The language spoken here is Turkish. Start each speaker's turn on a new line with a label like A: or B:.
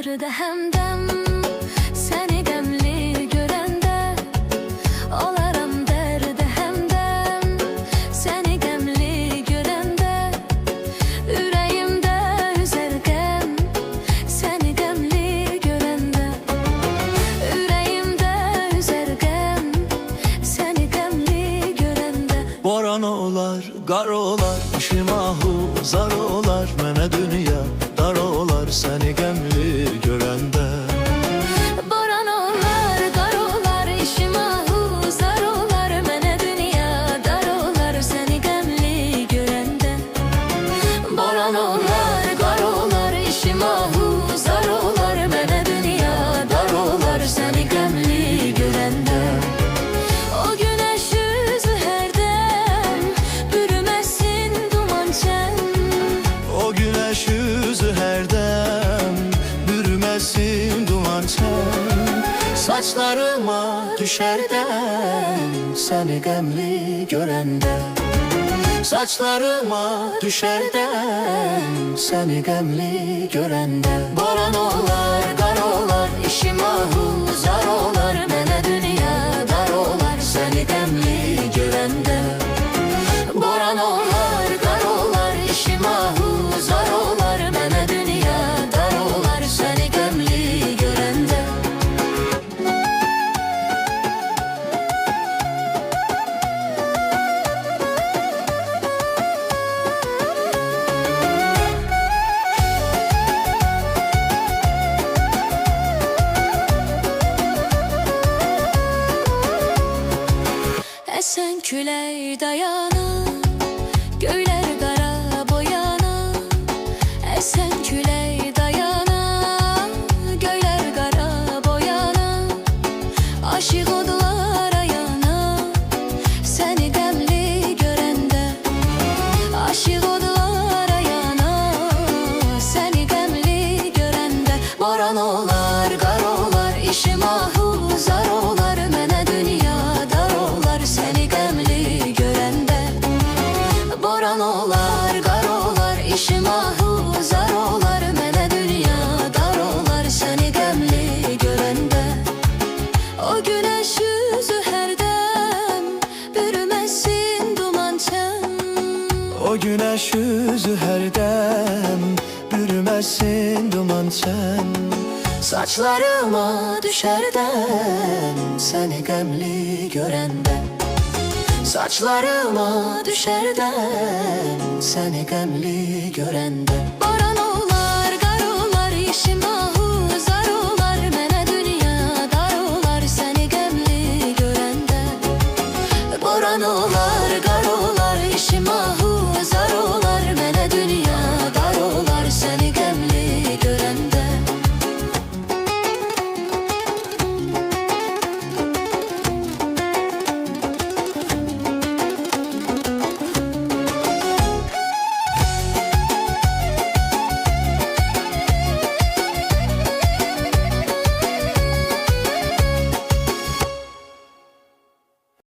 A: derde hemdem seni gemli görende olaram derde hemdem seni gemli görende yüreğimde üzergem seni gemli görende yüreğimde üzergem seni gemli görende.
B: Boran olar, gar olar, işim ahu zar olar, mene dünya dar olar seni gemli görende.
A: Boran olar, gar olar, işim ahu zar olar, mene dünya dar olar seni gemli görende. Boran olar, gar olar, işim ahu zar olar, mene dünya dar olar seni gemli görende. O güneş yüzü her dem bürümesin duman çen.
B: O güneş yüzü her dem bürümesin duman çen. Saçlarıma düşer dem seni gemli görende. Saçlarıma düşer dem seni gemli görende.
A: Boran olar, gar olar, işim ahu zar olar, mene dünya dar olar seni gemli görende. Boran olar, gar olar, işim ahu zar olar, mene dünya dar olar seni gemli görende. Esen külək dayanır, göylər qara boyanır. Esen külək dayanır, göylər qara boyanır. Aşıq odlar ayanır, səni qəmli görəndə. Aşıq odlar ayanır, səni qəmli görəndə. Boran olar, qar olar, işim ahu zar olar, mənə dünya dar olar səni qəmli görəndə. Boran olar, qar olar, işim ahu zar olar, mənə dünya dar olar səni qəmli görəndə. O güneş yüzü hər dem bürüməsin duman çən.
B: O güneş yüzü her dem bürümesin duman çen.
A: Saçlarıma düşer dem seni gemli görende. Saçlarıma düşer dem seni gemli görende.